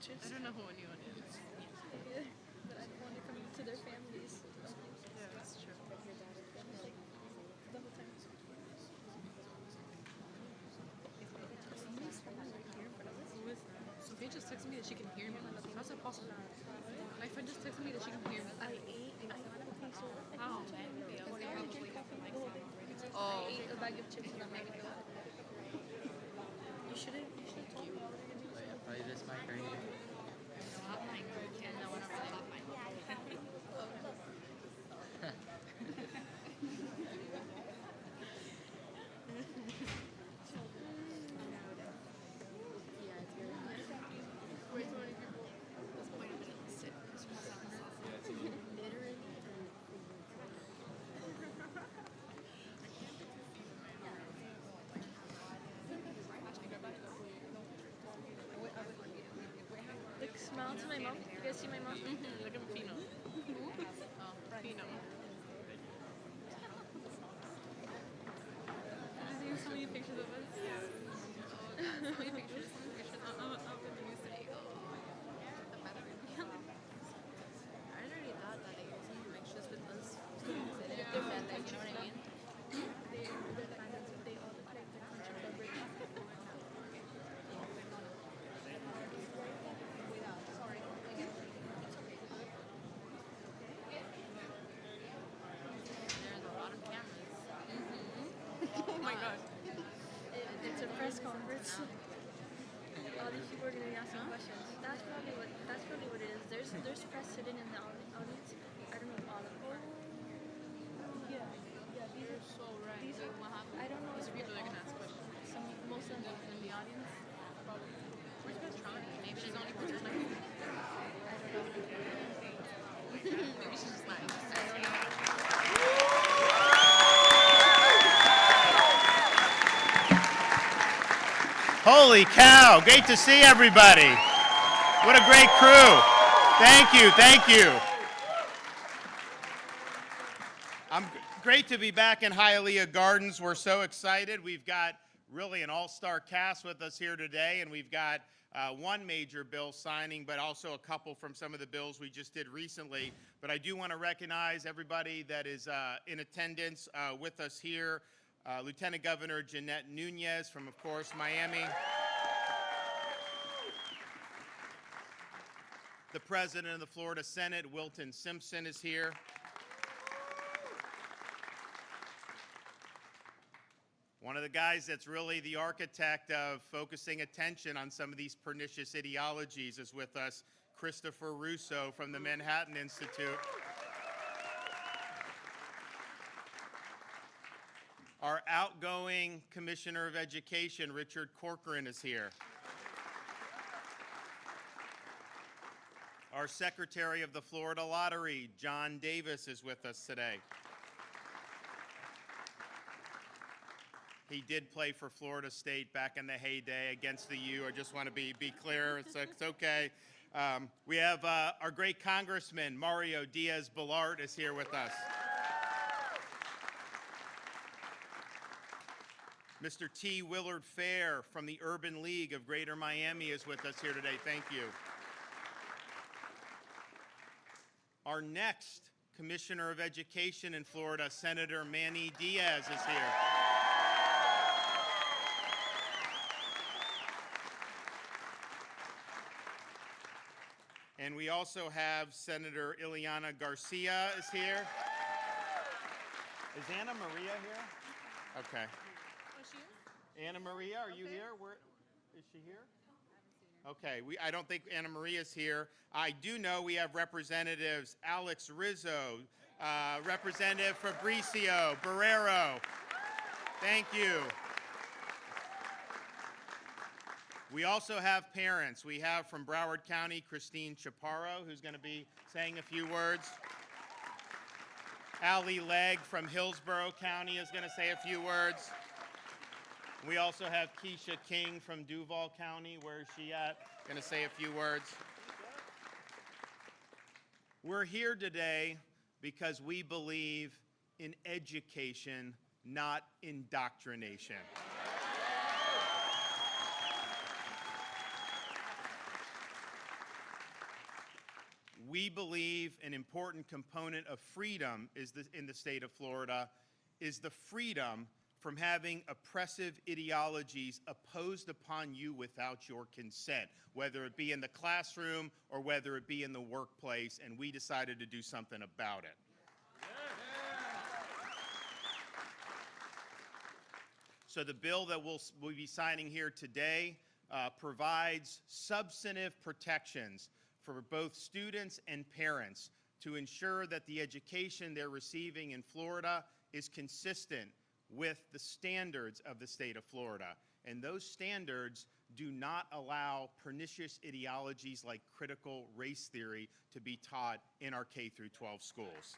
chips? I don't know who anyone is. Yeah, but I want to come to their families. Yeah, that's true. The whole time. Who is that? Sophia just texted me that she can hear me. How's that possible? My friend just texted me that she can hear me. I ate. How? I ate a bag of chips and I'm like, you should have told me. Probably this mic right here. Like, smile to my mom. You guys see my mom? Look at Pino. Oh, Pino. Did you see so many pictures of us? Yeah. So many pictures. Of the news today. I already thought that they got some pictures with us. They didn't defend it, you know what I mean? They all look like the country club rich. There's a lot of cameras. Oh my god. It's a press conference. All these people are gonna be asking questions. That's probably what it is. There's press sitting in the audience. I don't know all of them. Yeah. These are So right. These are- What happened? I don't know These if people are gonna ask questions. most of them. In the audience? Probably. Where's Beth trying? Maybe she's only for like. I don't know. Maybe she's just lying. I don't know. Holy cow, great to see everybody. What a great crew. Thank you. Great to be back in Hialeah Gardens. We're so excited. We've got really an all-star cast with us here today, and we've got one major bill signing, but also a couple from some of the bills we just did recently. But I do want to recognize everybody that is in attendance with us here. Lieutenant Governor Jeanette Nunez from, of course, Miami. The President of the Florida Senate, Wilton Simpson, is here. One of the guys that's really the architect of focusing attention on some of these pernicious ideologies is with us, Christopher Russo from the Manhattan Institute. Our outgoing Commissioner of Education, Richard Corcoran, is here. Our Secretary of the Florida Lottery, John Davis, is with us today. He did play for Florida State back in the heyday against the U. I just want to be clear. It's okay. We have our great Congressman, Mario Diaz-Balart, is here with us. Mr. T. Willard Fair from the Urban League of Greater Miami is with us here today. Thank you. Our next Commissioner of Education in Florida, Senator Manny Diaz, is here. And we also have Senator Ileana Garcia is here. Is Anna Maria here? Okay. Oh, she is? Anna Maria, are you here? Where is she here? Okay, I don't think Anna Maria's here. I do know we have representatives Alex Rizzo, Representative Fabricio Barrero. Thank you. We also have parents. We have from Broward County, Christine Chaparro, who's going to be saying a few words. Allie Legge from Hillsborough County is going to say a few words. We also have Keisha King from Duval County. Where is she at? Going to say a few words. We're here today because we believe in education, not indoctrination. We believe an important component of freedom in the state of Florida is the freedom from having oppressive ideologies imposed upon you without your consent, whether it be in the classroom or whether it be in the workplace, and we decided to do something about it. So the bill that we'll be signing here today provides substantive protections for both students and parents to ensure that the education they're receiving in Florida is consistent with the standards of the state of Florida. And those standards do not allow pernicious ideologies like critical race theory to be taught in our K through 12 schools.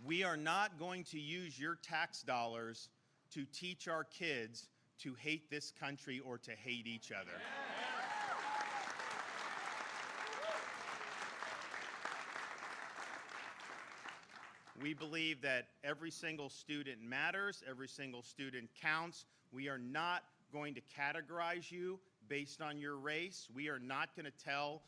We are not going to use your tax dollars to teach our kids to hate this country or to hate each other. We believe that every single student matters, every single student counts. We are not going to categorize you based on your race. We are not going to tell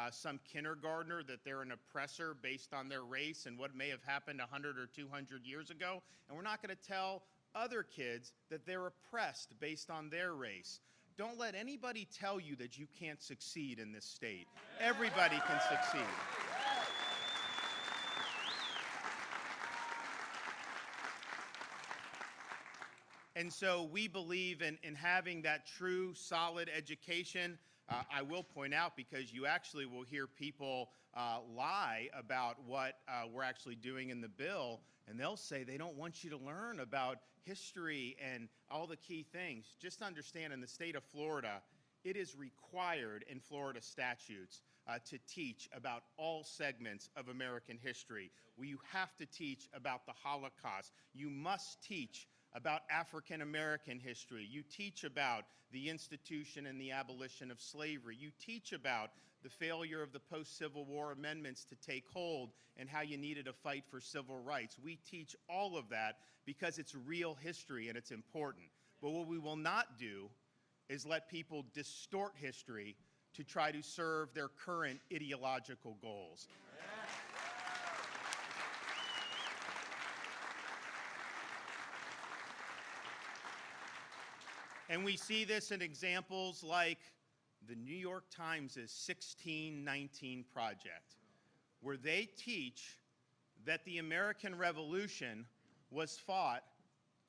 some kindergartner that they're an oppressor based on their race and what may have happened 100 or 200 years ago. And we're not going to tell other kids that they're oppressed based on their race. Don't let anybody tell you that you can't succeed in this state. Everybody can succeed. And so we believe in having that true, solid education. I will point out, because you actually will hear people lie about what we're actually doing in the bill, and they'll say they don't want you to learn about history and all the key things. Just understand, in the state of Florida, it is required in Florida statutes to teach about all segments of American history. You have to teach about the Holocaust. You must teach about African American history. You teach about the institution and the abolition of slavery. You teach about the failure of the post-Civil War amendments to take hold and how you needed to fight for civil rights. We teach all of that because it's real history and it's important. But what we will not do is let people distort history to try to serve their current ideological goals. And we see this in examples like the New York Times' 1619 Project, where they teach that the American Revolution was fought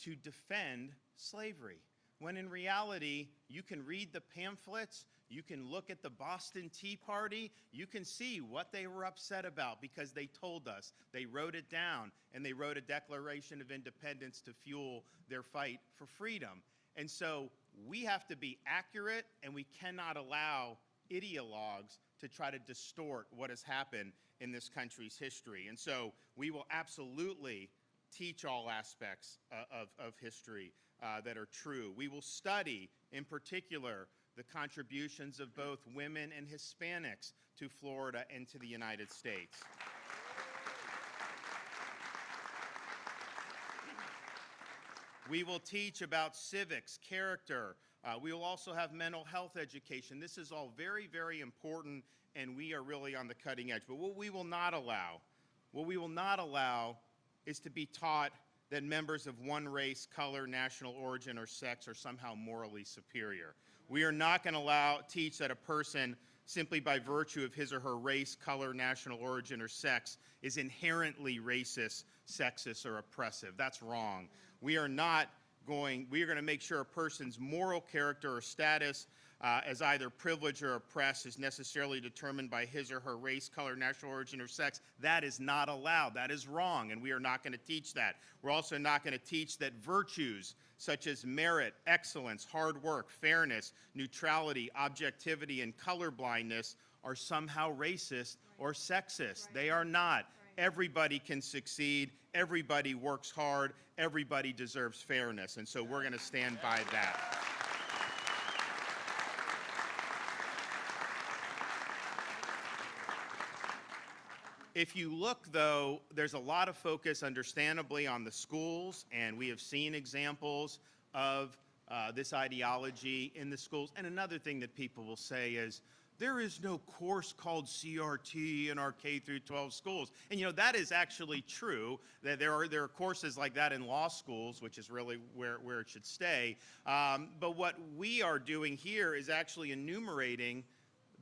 to defend slavery, when in reality, you can read the pamphlets, you can look at the Boston Tea Party, you can see what they were upset about because they told us. They wrote it down, and they wrote a Declaration of Independence to fuel their fight for freedom. And so we have to be accurate, and we cannot allow ideologues to try to distort what has happened in this country's history. And so we will absolutely teach all aspects of history that are true. We will study, in particular, the contributions of both women and Hispanics to Florida and to the United States. We will teach about civics, character. We will also have mental health education. This is all very, very important, and we are really on the cutting edge. But what we will not allow is to be taught that members of one race, color, national origin, or sex are somehow morally superior. We are not going to teach that a person, simply by virtue of his or her race, color, national origin, or sex, is inherently racist, sexist, or oppressive. That's wrong. We are going to make sure a person's moral character or status as either privileged or oppressed is necessarily determined by his or her race, color, national origin, or sex. That is not allowed. That is wrong, and we are not going to teach that. We're also not going to teach that virtues such as merit, excellence, hard work, fairness, neutrality, objectivity, and colorblindness are somehow racist or sexist. They are not. Everybody can succeed. Everybody works hard. Everybody deserves fairness. And so we're going to stand by that. If you look, though, there's a lot of focus, understandably, on the schools, and we have seen examples of this ideology in the schools. And another thing that people will say is, there is no course called CRT in our K through 12 schools. And you know, that is actually true. That there are courses like that in law schools, which is really where it should stay. But what we are doing here is actually enumerating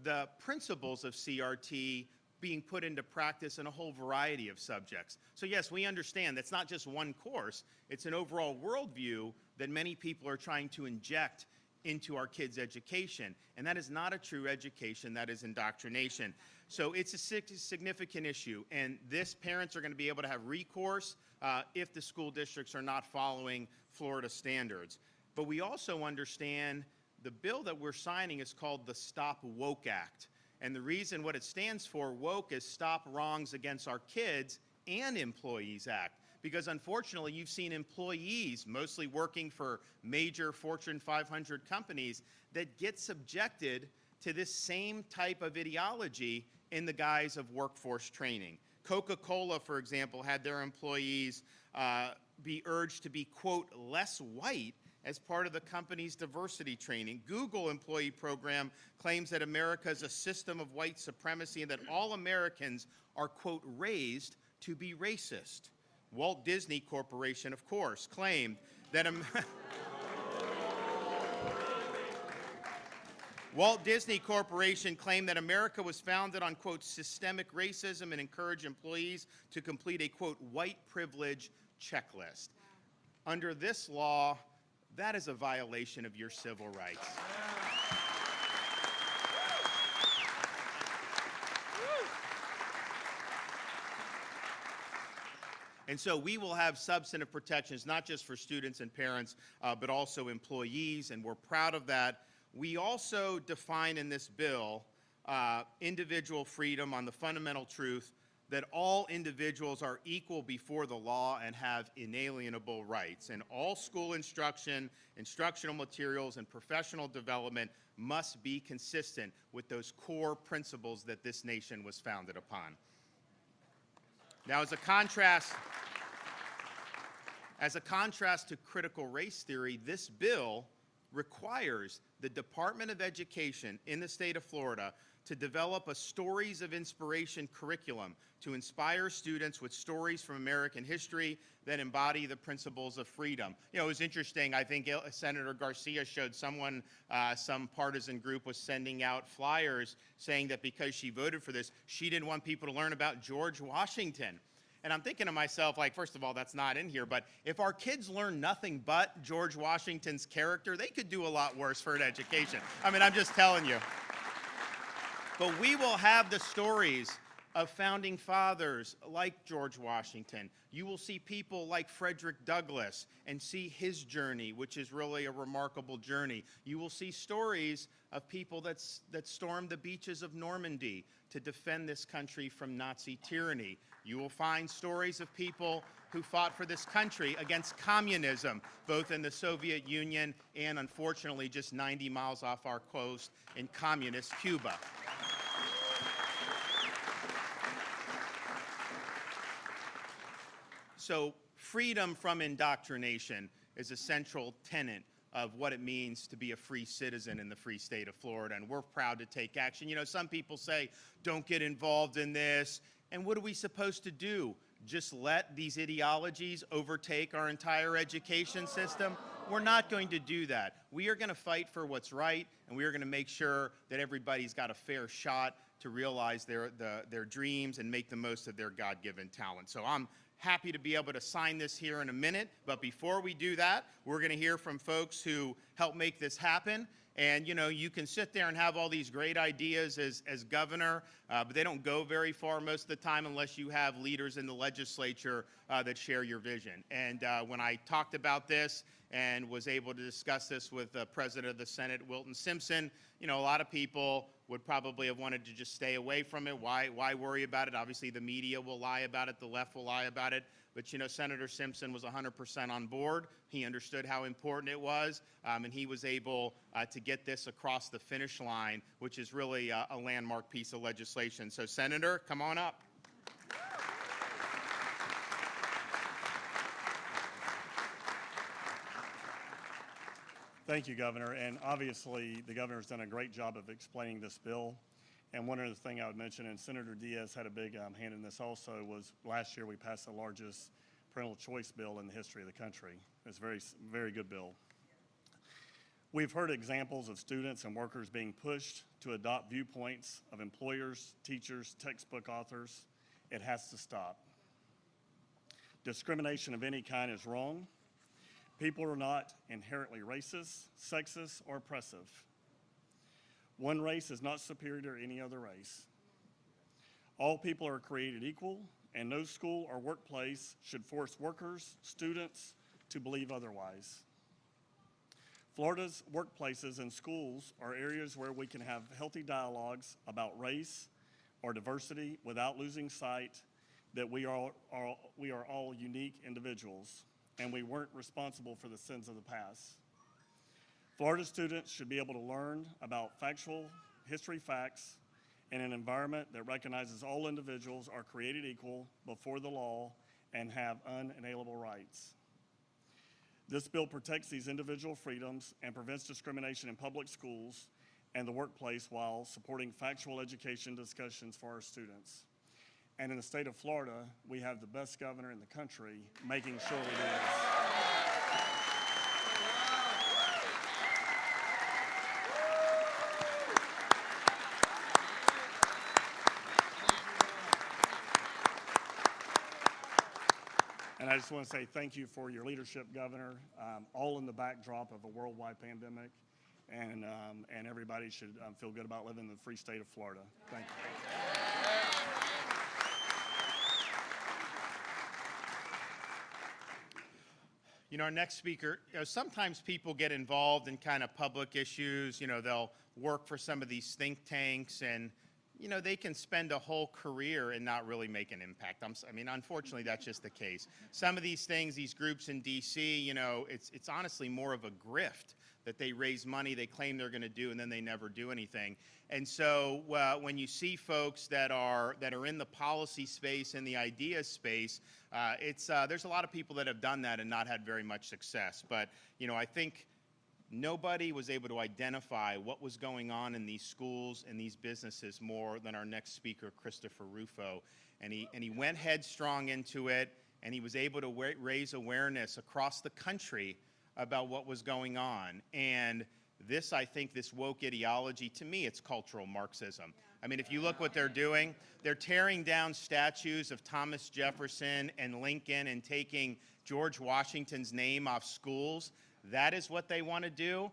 the principles of CRT being put into practice in a whole variety of subjects. So yes, we understand that's not just one course, it's an overall worldview that many people are trying to inject into our kids' education. And that is not a true education, that is indoctrination. So it's a significant issue, and this parents are going to be able to have recourse if the school districts are not following Florida standards. But we also understand the bill that we're signing is called the Stop Woke Act. And the reason what it stands for, woke, is Stop Wrongs Against Our Kids and Employees Act. Because unfortunately, you've seen employees, mostly working for major Fortune 500 companies, that get subjected to this same type of ideology in the guise of workforce training. Coca-Cola, for example, had their employees be urged to be, quote, less white as part of the company's diversity training. Google employee program claims that America is a system of white supremacy and that all Americans are, quote, raised to be racist. Walt Disney Corporation, of course, claimed that Walt Disney Corporation claimed that America was founded on, quote, systemic racism and encouraged employees to complete a, quote, white privilege checklist. Under this law, that is a violation of your civil rights. And so we will have substantive protections, not just for students and parents, but also employees, and we're proud of that. We also define in this bill individual freedom on the fundamental truth that all individuals are equal before the law and have inalienable rights. And all school instruction, instructional materials, and professional development must be consistent with those core principles that this nation was founded upon. Now, as a contrast to critical race theory, this bill requires the Department of Education in the state of Florida to develop a Stories of Inspiration curriculum to inspire students with stories from American history that embody the principles of freedom. You know, it was interesting. I think Senator Garcia showed someone, some partisan group was sending out flyers saying that because she voted for this, she didn't want people to learn about George Washington. And I'm thinking to myself, like, first of all, that's not in here, but if our kids learn nothing but George Washington's character, they could do a lot worse for an education. I mean, I'm just telling you. But we will have the stories of founding fathers like George Washington. You will see people like Frederick Douglass and see his journey, which is really a remarkable journey. You will see stories of people that stormed the beaches of Normandy to defend this country from Nazi tyranny. You will find stories of people who fought for this country against communism, both in the Soviet Union and, unfortunately, just 90 miles off our coast in communist Cuba. So freedom from indoctrination is a central tenet of what it means to be a free citizen in the free state of Florida, and we're proud to take action. You know, some people say, don't get involved in this, and what are we supposed to do? Just let these ideologies overtake our entire education system? We're not going to do that. We are going to fight for what's right, and we are going to make sure that everybody's got a fair shot to realize their dreams and make the most of their God-given talent. So I'm happy to be able to sign this here in a minute, but before we do that, we're going to hear from folks who helped make this happen. And, you know, you can sit there and have all these great ideas as governor, but they don't go very far most of the time unless you have leaders in the legislature that share your vision. And when I talked about this and was able to discuss this with the President of the Senate, Wilton Simpson, you know, a lot of people would probably have wanted to just stay away from it. Why worry about it? Obviously, the media will lie about it. The left will lie about it. But, you know, Senator Simpson was 100% on board. He understood how important it was, and he was able to get this across the finish line, which is really a landmark piece of legislation. So, Senator, come on up. Thank you, Governor. And obviously, the governor's done a great job of explaining this bill. And one other thing I would mention, and Senator Diaz had a big hand in this also, was last year we passed the largest parental choice bill in the history of the country. It's a very, very good bill. We've heard examples of students and workers being pushed to adopt viewpoints of employers, teachers, textbook authors. It has to stop. Discrimination of any kind is wrong. People are not inherently racist, sexist, or oppressive. One race is not superior to any other race. All people are created equal, and no school or workplace should force workers, students, to believe otherwise. Florida's workplaces and schools are areas where we can have healthy dialogues about race or diversity without losing sight that we are all unique individuals, and we weren't responsible for the sins of the past. Florida students should be able to learn about factual history facts in an environment that recognizes all individuals are created equal before the law and have unalienable rights. This bill protects these individual freedoms and prevents discrimination in public schools and the workplace while supporting factual education discussions for our students. And in the state of Florida, we have the best governor in the country making sure we do this. And I just want to say thank you for your leadership, Governor, all in the backdrop of a worldwide pandemic, and everybody should feel good about living in the free state of Florida. Thank you. You know, our next speaker, sometimes people get involved in kind of public issues. They'll work for some of these think tanks, and they can spend a whole career and not really make an impact. Unfortunately, that's just the case. Some of these things, these groups in D.C., it's honestly more of a grift that they raise money, they claim they're going to do, and then they never do anything. And so when you see folks that are in the policy space and the idea space, there's a lot of people that have done that and not had very much success. But I think nobody was able to identify what was going on in these schools and these businesses more than our next speaker, Christopher Ruffo. And he went headstrong into it, and he was able to raise awareness across the country about what was going on. And I think this woke ideology, to me, it's cultural Marxism. If you look what they're doing, they're tearing down statues of Thomas Jefferson and Lincoln and taking George Washington's name off schools. That is what they want to do.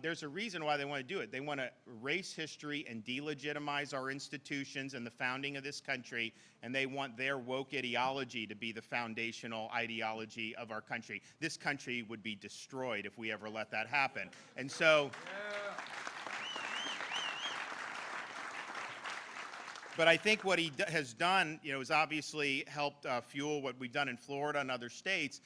There's a reason why they want to do it. They want to erase history and delegitimize our institutions and the founding of this country, and they want their woke ideology to be the foundational ideology of our country. This country would be destroyed if we ever let that happen. And so, but I think what he has done, is obviously helped fuel what we've done in Florida and other states.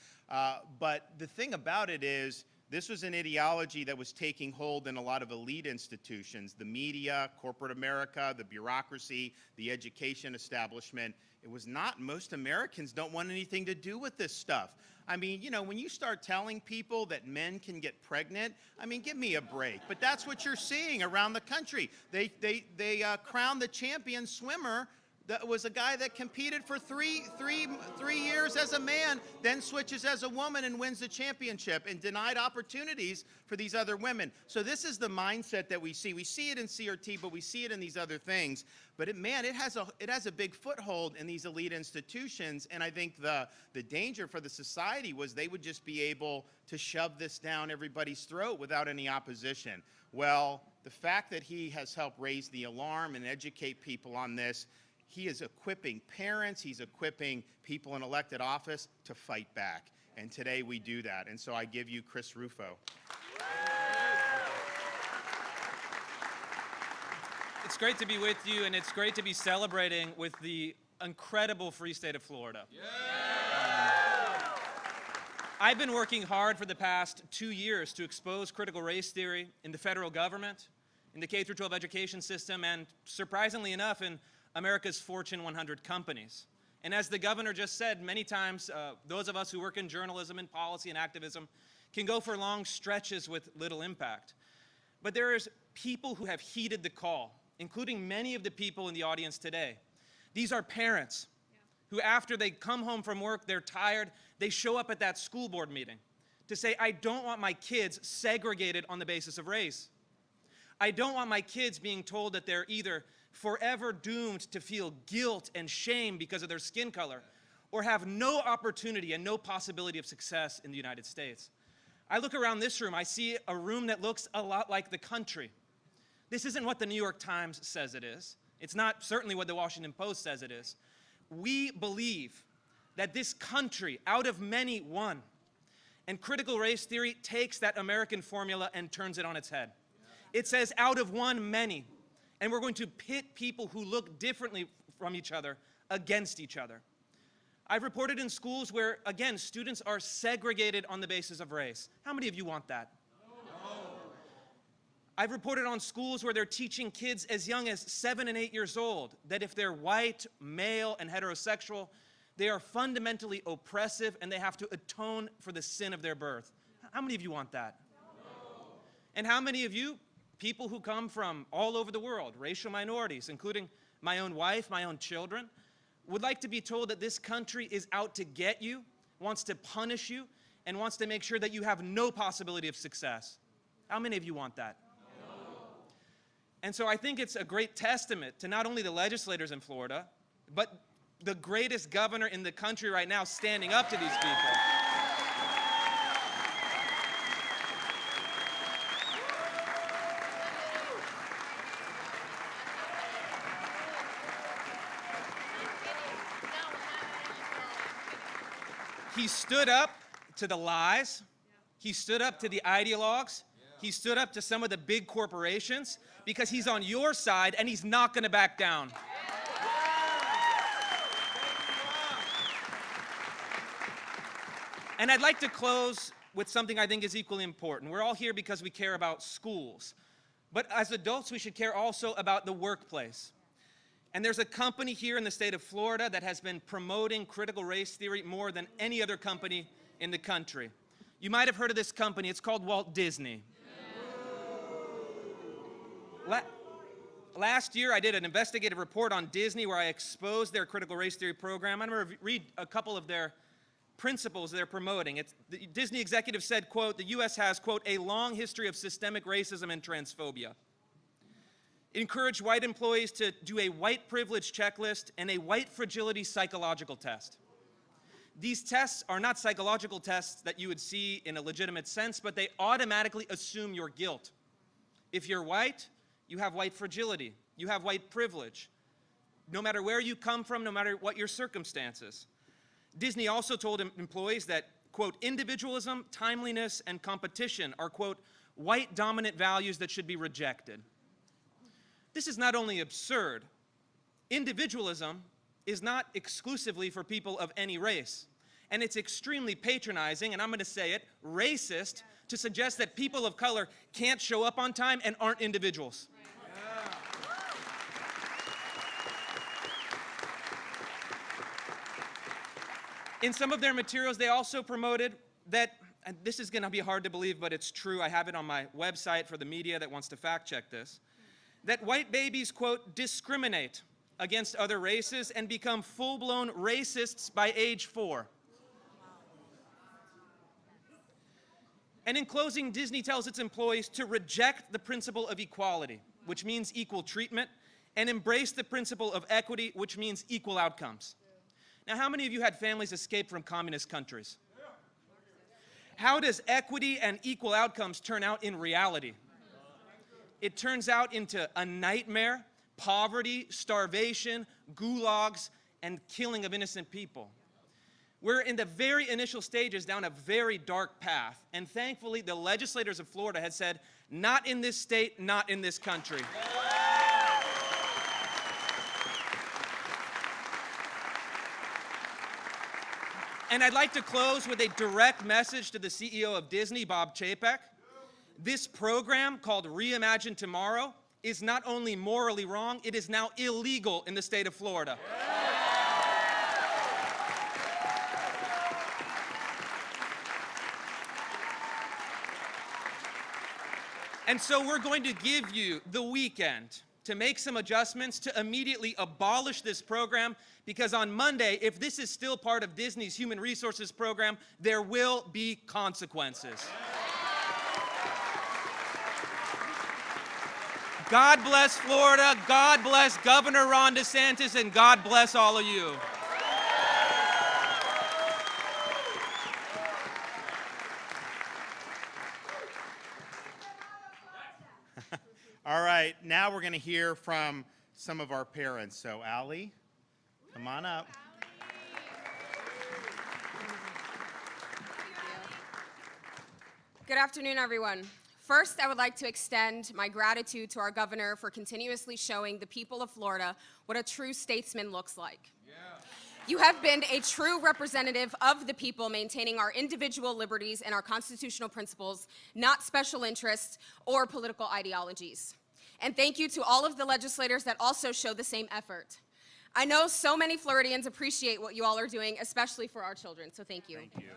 But the thing about it is, this was an ideology that was taking hold in a lot of elite institutions, the media, corporate America, the bureaucracy, the education establishment. It was not, most Americans don't want anything to do with this stuff. When you start telling people that men can get pregnant, give me a break. But that's what you're seeing around the country. They crowned the champion swimmer. That was a guy that competed for three years as a man, then switches as a woman and wins the championship, and denied opportunities for these other women. So this is the mindset that we see. We see it in CRT, but we see it in these other things. But it has a big foothold in these elite institutions, and I think the danger for the society was they would just be able to shove this down everybody's throat without any opposition. Well, the fact that he has helped raise the alarm and educate people on this, he is equipping parents, he's equipping people in elected office to fight back. And today we do that. And so I give you Chris Ruffo. It's great to be with you, and it's great to be celebrating with the incredible free state of Florida. I've been working hard for the past 2 years to expose critical race theory in the federal government, in the K-12 education system, and surprisingly enough, in America's Fortune 100 companies. And as the governor just said, many times, those of us who work in journalism and policy and activism can go for long stretches with little impact. But there is people who have heeded the call, including many of the people in the audience today. These are parents who, after they come home from work, they're tired, they show up at that school board meeting to say, I don't want my kids segregated on the basis of race. I don't want my kids being told that they're either forever doomed to feel guilt and shame because of their skin color, or have no opportunity and no possibility of success in the United States. I look around this room, I see a room that looks a lot like the country. This isn't what the New York Times says it is. It's not certainly what the Washington Post says it is. We believe that this country, out of many, won. And critical race theory takes that American formula and turns it on its head. It says out of one, many. And we're going to pit people who look differently from each other against each other. I've reported in schools where, again, students are segregated on the basis of race. How many of you want that? No. I've reported on schools where they're teaching kids as young as 7 and 8 years old that if they're white, male, and heterosexual, they are fundamentally oppressive and they have to atone for the sin of their birth. How many of you want that? No. And how many of you, people who come from all over the world, racial minorities, including my own wife, my own children, would like to be told that this country is out to get you, wants to punish you, and wants to make sure that you have no possibility of success? How many of you want that? No. And so I think it's a great testament to not only the legislators in Florida, but the greatest governor in the country right now standing up to these people. He stood up to the lies. He stood up to the ideologues. He stood up to some of the big corporations because he's on your side and he's not going to back down. And I'd like to close with something I think is equally important. We're all here because we care about schools. But as adults, we should care also about the workplace. And there's a company here in the state of Florida that has been promoting critical race theory more than any other company in the country. You might have heard of this company. It's called Walt Disney. Last year, I did an investigative report on Disney where I exposed their critical race theory program. I'm going to read a couple of their principles they're promoting. The Disney executive said, quote, the U.S. has, quote, a long history of systemic racism and transphobia. Encourage white employees to do a white privilege checklist and a white fragility psychological test. These tests are not psychological tests that you would see in a legitimate sense, but they automatically assume your guilt. If you're white, you have white fragility. You have white privilege. No matter where you come from, no matter what your circumstances. Disney also told employees that, quote, individualism, timeliness, and competition are, quote, white dominant values that should be rejected. This is not only absurd. Individualism is not exclusively for people of any race. And it's extremely patronizing, and I'm going to say it, racist, to suggest that people of color can't show up on time and aren't individuals. In some of their materials, they also promoted that, and this is going to be hard to believe, but it's true. I have it on my website for the media that wants to fact check this. That white babies, quote, discriminate against other races and become full-blown racists by age 4. And in closing, Disney tells its employees to reject the principle of equality, which means equal treatment, and embrace the principle of equity, which means equal outcomes. Now, how many of you had families escape from communist countries? How does equity and equal outcomes turn out in reality? It turns out into a nightmare, poverty, starvation, gulags, and killing of innocent people. We're in the very initial stages down a very dark path, and thankfully the legislators of Florida had said, not in this state, not in this country. And I'd like to close with a direct message to the CEO of Disney, Bob Chapek. This program called Reimagine Tomorrow is not only morally wrong, it is now illegal in the state of Florida. And so we're going to give you the weekend to make some adjustments to immediately abolish this program, because on Monday, if this is still part of Disney's Human Resources program, there will be consequences. God bless Florida, God bless Governor Ron DeSantis, and God bless all of you. All right, now we're going to hear from some of our parents. So, Allie, come on up. Good afternoon, everyone. First, I would like to extend my gratitude to our governor for continuously showing the people of Florida what a true statesman looks like. You have been a true representative of the people, maintaining our individual liberties and our constitutional principles, not special interests or political ideologies. And thank you to all of the legislators that also show the same effort. I know so many Floridians appreciate what you all are doing, especially for our children, so thank you. Thank you.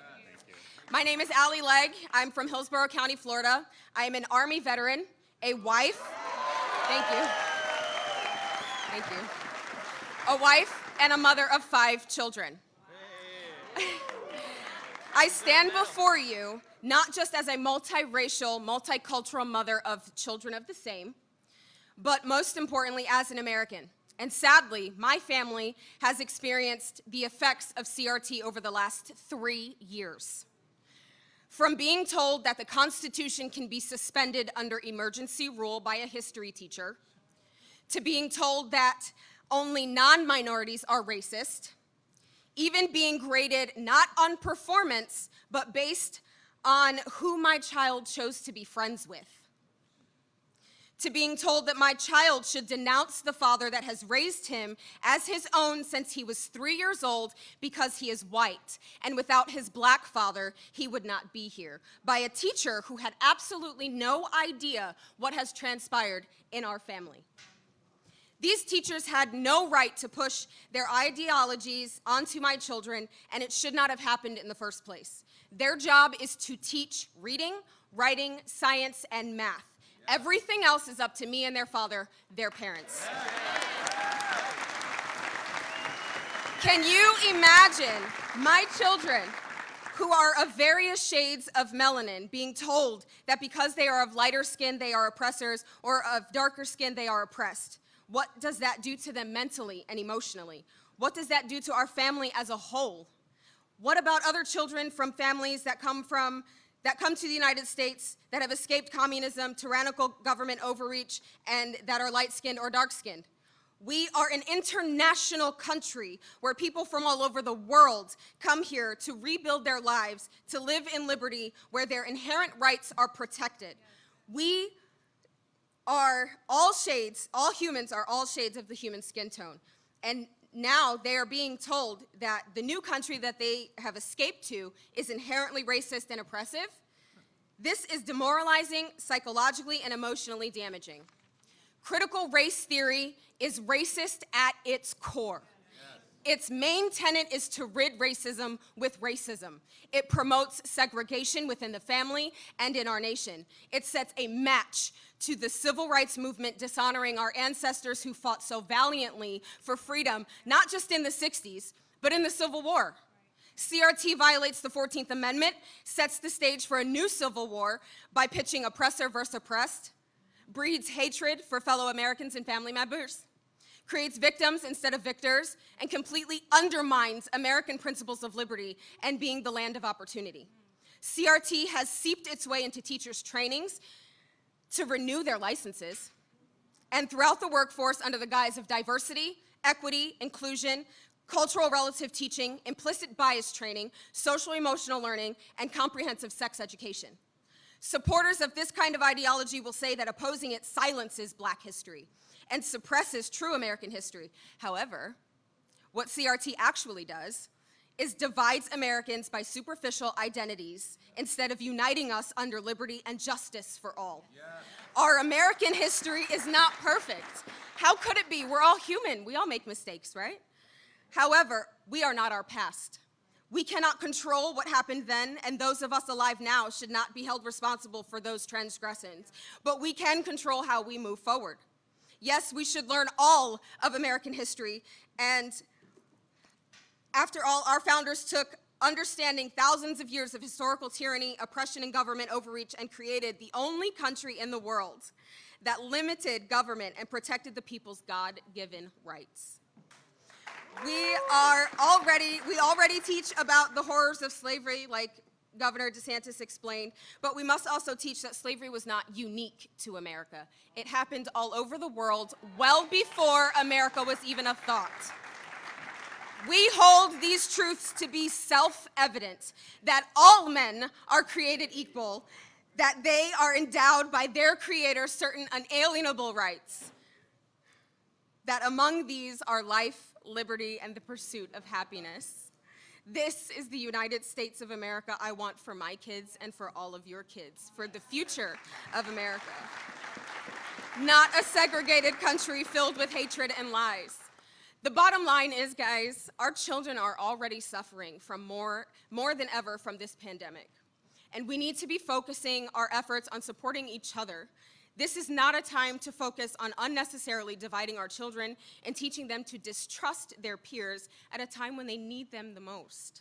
My name is Allie Legge. I'm from Hillsborough County, Florida. I am an Army veteran, a wife. Thank you. Thank you. A wife and a mother of 5 children. I stand before you not just as a multiracial, multicultural mother of children of the same, but most importantly as an American. And sadly, my family has experienced the effects of CRT over the last 3 years. From being told that the Constitution can be suspended under emergency rule by a history teacher, to being told that only non-minorities are racist, even being graded not on performance, but based on who my child chose to be friends with, to being told that my child should denounce the father that has raised him as his own since he was 3 years old because he is white, and without his black father, he would not be here, by a teacher who had absolutely no idea what has transpired in our family. These teachers had no right to push their ideologies onto my children, and it should not have happened in the first place. Their job is to teach reading, writing, science, and math. Everything else is up to me and their father, their parents. Can you imagine my children, who are of various shades of melanin, being told that because they are of lighter skin, they are oppressors, or of darker skin, they are oppressed? What does that do to them mentally and emotionally? What does that do to our family as a whole? What about other children from families that come to the United States that have escaped communism, tyrannical government overreach, and that are light-skinned or dark-skinned? We are an international country where people from all over the world come here to rebuild their lives, to live in liberty, where their inherent rights are protected. We are all humans are all shades of the human skin tone. And now they are being told that the new country that they have escaped to is inherently racist and oppressive. This is demoralizing, psychologically and emotionally damaging. Critical race theory is racist at its core. Its main tenet is to rid racism with racism. It promotes segregation within the family and in our nation. It sets a match to the civil rights movement, dishonoring our ancestors who fought so valiantly for freedom, not just in the 60s, but in the Civil War. CRT violates the 14th Amendment, sets the stage for a new civil war by pitching oppressor versus oppressed, breeds hatred for fellow Americans and family members, creates victims instead of victors, and completely undermines American principles of liberty and being the land of opportunity. CRT has seeped its way into teachers' trainings to renew their licenses, and throughout the workforce under the guise of diversity, equity, inclusion, cultural relative teaching, implicit bias training, social emotional learning, and comprehensive sex education. Supporters of this kind of ideology will say that opposing it silences Black history and suppresses true American history. However, what CRT actually does is divides Americans by superficial identities instead of uniting us under liberty and justice for all. Yes. Our American history is not perfect. How could it be? We're all human. We all make mistakes, right? However, we are not our past. We cannot control what happened then, and those of us alive now should not be held responsible for those transgressions. But we can control how we move forward. Yes, we should learn all of American history, and after all, our founders took understanding thousands of years of historical tyranny, oppression, and government overreach and created the only country in the world that limited government and protected the people's God-given rights. We already teach about the horrors of slavery, like Governor DeSantis explained, but we must also teach that slavery was not unique to America. It happened all over the world well before America was even a thought. We hold these truths to be self-evident, that all men are created equal, that they are endowed by their creator certain unalienable rights, that among these are life, liberty, and the pursuit of happiness. This is the United States of America I want for my kids and for all of your kids, for the future of America. Not a segregated country filled with hatred and lies. The bottom line is, guys, our children are already suffering from more than ever from this pandemic. And we need to be focusing our efforts on supporting each other. This is not a time to focus on unnecessarily dividing our children and teaching them to distrust their peers at a time when they need them the most.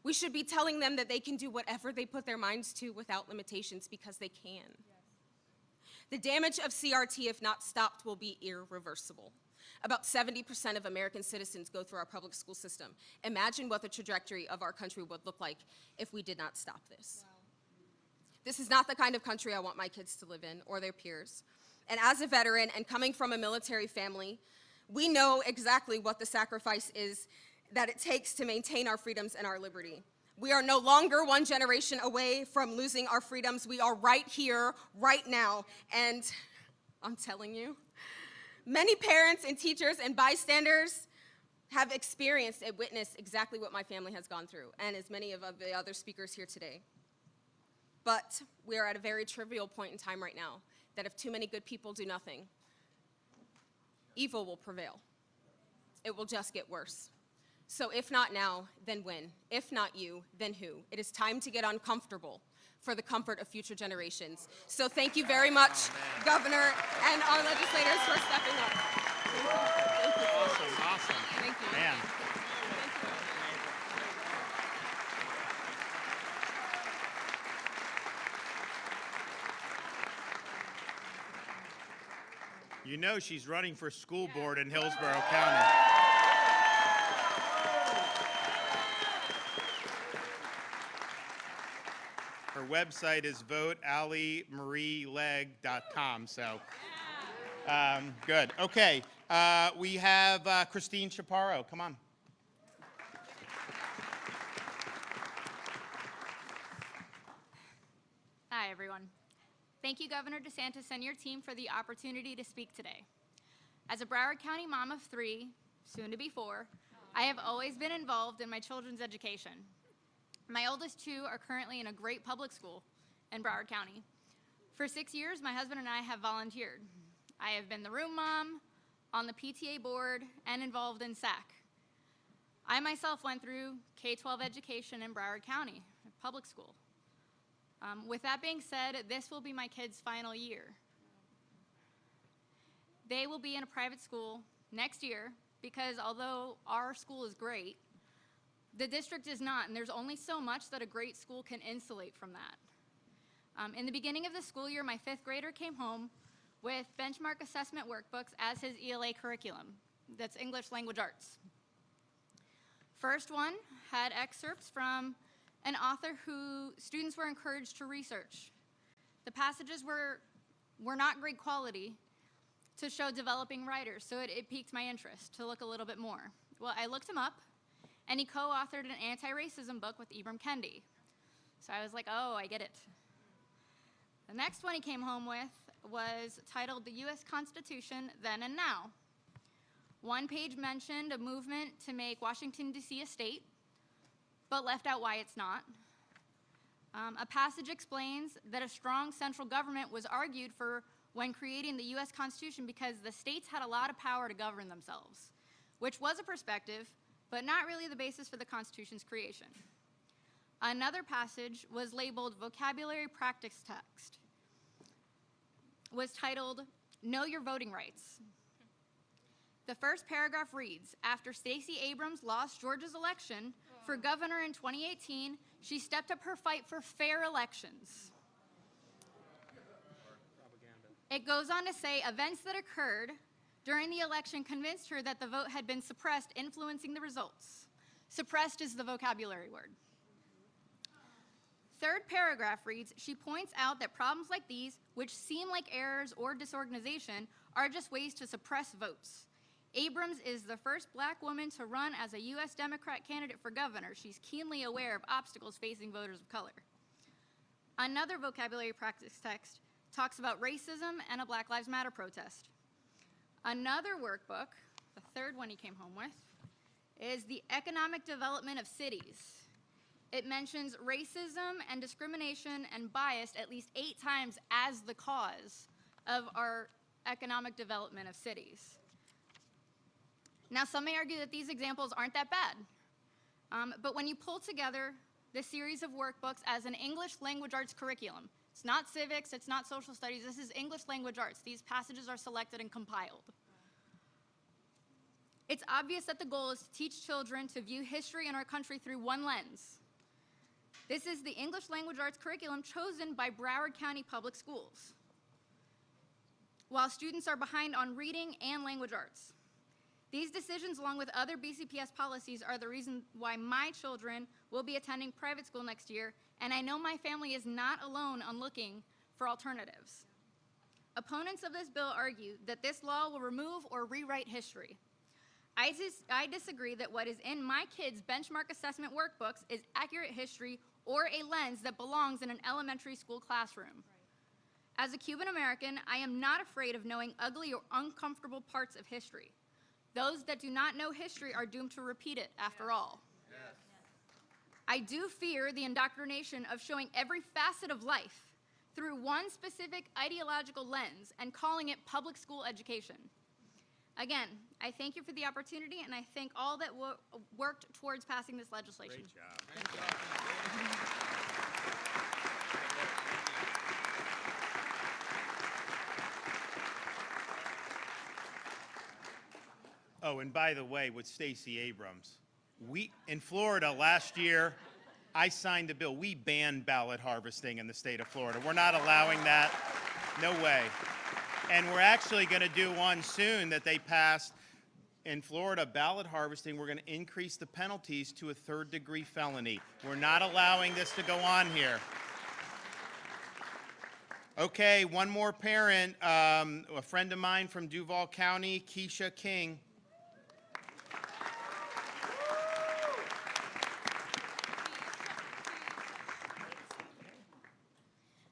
We should be telling them that they can do whatever they put their minds to without limitations because they can. The damage of CRT, if not stopped, will be irreversible. About 70% of American citizens go through our public school system. Imagine what the trajectory of our country would look like if we did not stop this. Wow. This is not the kind of country I want my kids to live in or their peers. And as a veteran and coming from a military family, we know exactly what the sacrifice is that it takes to maintain our freedoms and our liberty. We are no longer one generation away from losing our freedoms. We are right here, right now. And I'm telling you, many parents and teachers and bystanders have experienced and witnessed exactly what my family has gone through, and as many of the other speakers here today. But we are at a very trivial point in time right now, that if too many good people do nothing, evil will prevail. It will just get worse. So if not now, then when? If not you, then who? It is time to get uncomfortable for the comfort of future generations. So thank you very much, Governor and our legislators for stepping up. Thank you. Awesome. Thank you. Man. You know she's running for school board in Hillsborough County. Her website is votealliemarielegge.com. So, good. Okay, we have Christine Chaparro. Come on. Hi, everyone. Thank you, Governor DeSantis and your team, for the opportunity to speak today. As a Broward County mom of 3, soon to be 4, I have always been involved in my children's education. My oldest 2 are currently in a great public school in Broward County. For 6 years, my husband and I have volunteered. I have been the room mom, on the PTA board, and involved in SAC. I myself went through K-12 education in Broward County, public school. With that being said, this will be my kids' final year. They will be in a private school next year because although our school is great, the district is not, and there's only so much that a great school can insulate from that. In the beginning of the school year, my 5th grader came home with benchmark assessment workbooks as his ELA curriculum. That's English Language Arts. First one had excerpts from an author who students were encouraged to research. The passages were not great quality to show developing writers, so it piqued my interest to look a little bit more. Well, I looked him up, and he co-authored an anti-racism book with Ibram Kendi. So I was like, oh, I get it. The next one he came home with was titled The U.S. Constitution, Then and Now. One page mentioned a movement to make Washington, D.C. a state, but left out why it's not. A passage explains that a strong central government was argued for when creating the U.S. Constitution because the states had a lot of power to govern themselves, which was a perspective but not really the basis for the Constitution's creation. Another passage was labeled vocabulary practice text, was titled, Know Your Voting Rights. The first paragraph reads, after Stacey Abrams lost Georgia's election for governor in 2018, she stepped up her fight for fair elections. It goes on to say events that occurred during the election convinced her that the vote had been suppressed, influencing the results. Suppressed is the vocabulary word. Third paragraph reads, she points out that problems like these, which seem like errors or disorganization, are just ways to suppress votes. Abrams is the first black woman to run as a U.S. Democrat candidate for governor. She's keenly aware of obstacles facing voters of color. Another vocabulary practice text talks about racism and a Black Lives Matter protest. Another workbook, the third one he came home with, is the economic development of cities. It mentions racism and discrimination and bias at least 8 times as the cause of our economic development of cities. Now, some may argue that these examples aren't that bad, but when you pull together this series of workbooks as an English language arts curriculum, it's not civics, it's not social studies, this is English language arts. These passages are selected and compiled. It's obvious that the goal is to teach children to view history in our country through one lens. This is the English language arts curriculum chosen by Broward County Public Schools, while students are behind on reading and language arts. These decisions, along with other BCPS policies, are the reason why my children will be attending private school next year, and I know my family is not alone on looking for alternatives. Opponents of this bill argue that this law will remove or rewrite history. I disagree that what is in my kids' benchmark assessment workbooks is accurate history or a lens that belongs in an elementary school classroom. As a Cuban American, I am not afraid of knowing ugly or uncomfortable parts of history. Those that do not know history are doomed to repeat it, after all. Yes. I do fear the indoctrination of showing every facet of life through one specific ideological lens and calling it public school education. Again, I thank you for the opportunity, and I thank all that worked towards passing this legislation. Great job. Thank you. Oh, and by the way, with Stacey Abrams, in Florida last year, I signed a bill. We banned ballot harvesting in the state of Florida. We're not allowing that. No way. And we're actually going to do one soon that they passed in Florida, ballot harvesting. We're going to increase the penalties to a 3rd-degree felony. We're not allowing this to go on here. Okay, one more parent, a friend of mine from Duval County, Keisha King.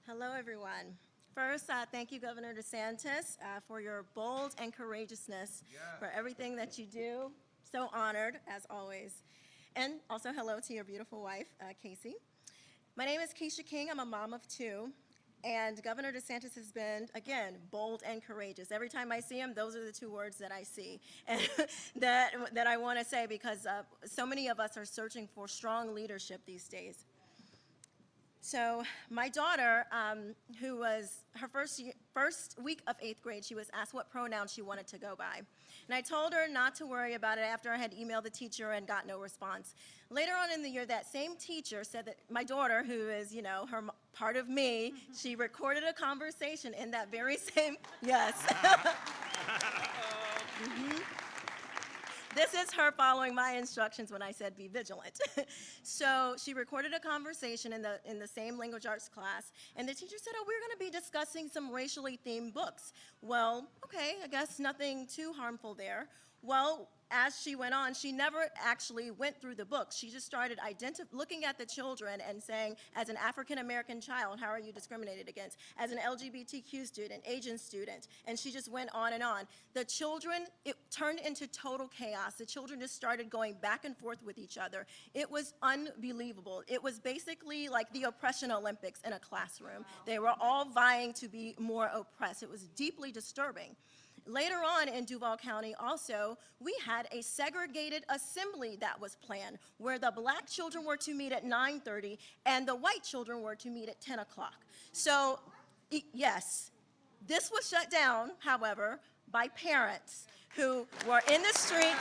Hello, everyone. First, thank you, Governor DeSantis, for your bold and courageousness for everything that you do. So honored, as always. And also, hello to your beautiful wife, Casey. My name is Keisha King. I'm a mom of 2. And Governor DeSantis has been, again, bold and courageous. Every time I see him, those are the 2 words that I see and that I want to say, because so many of us are searching for strong leadership these days. So my daughter, who was her first week of 8th grade, she was asked what pronoun she wanted to go by. And I told her not to worry about it after I had emailed the teacher and got no response. Later on in the year, that same teacher said that my daughter, who is, you know, part of me, she recorded a conversation in that very same, yes. This is her following my instructions when I said be vigilant. So she recorded a conversation in the same language arts class, and the teacher said, oh, we're going to be discussing some racially themed books. Well, okay, I guess nothing too harmful there. Well, as she went on, she never actually went through the books. She just started looking at the children and saying, as an African-American child, how are you discriminated against? As an LGBTQ student, Asian student, and she just went on and on. The children, it turned into total chaos. The children just started going back and forth with each other. It was unbelievable. It was basically like the oppression Olympics in a classroom. They were all vying to be more oppressed. It was deeply disturbing. later on in Duval County also, we had a segregated assembly that was planned where the black children were to meet at 9:30 and the white children were to meet at 10 o'clock. So, yes, this was shut down, however, by parents who were in the streets.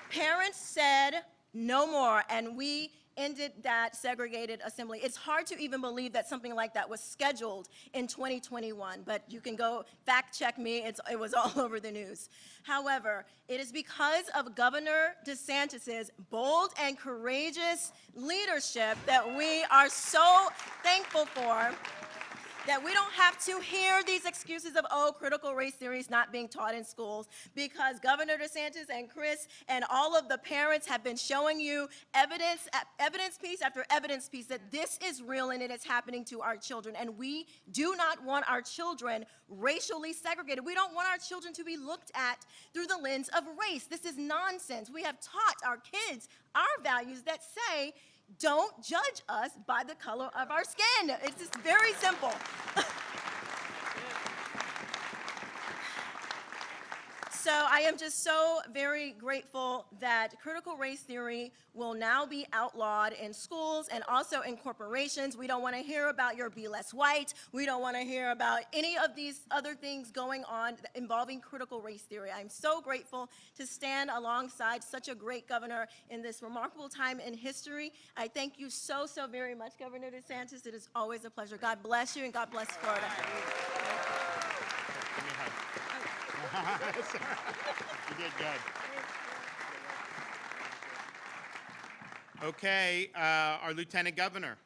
Parents said no more, and we ended that segregated assembly. It's hard to even believe that something like that was scheduled in 2021, but you can go fact check me, it was all over the news. However, it is because of Governor DeSantis's bold and courageous leadership that we are so thankful for, that we don't have to hear these excuses of, oh, critical race theory is not being taught in schools, because Governor DeSantis and Chris and all of the parents have been showing you evidence piece after evidence piece that this is real and it is happening to our children. And we do not want our children racially segregated. We don't want our children to be looked at through the lens of race. This is nonsense. We have taught our kids our values that say, don't judge us by the color of our skin. It's just very simple. So I am just so very grateful that critical race theory will now be outlawed in schools and also in corporations. We don't want to hear about your be less white. We don't want to hear about any of these other things going on involving critical race theory. I'm so grateful to stand alongside such a great governor in this remarkable time in history. I thank you so, so very much, Governor DeSantis. It is always a pleasure. God bless you and God bless Florida. You did good. Okay, our Lieutenant Governor.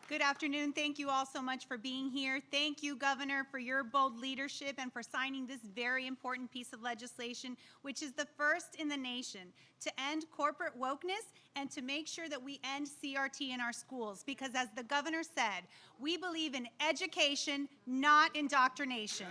Good afternoon. Thank you all so much for being here. Thank you, Governor, for your bold leadership and for signing this very important piece of legislation, which is the first in the nation to end corporate wokeness and to make sure that we end CRT in our schools. Because as the governor said, we believe in education, not indoctrination.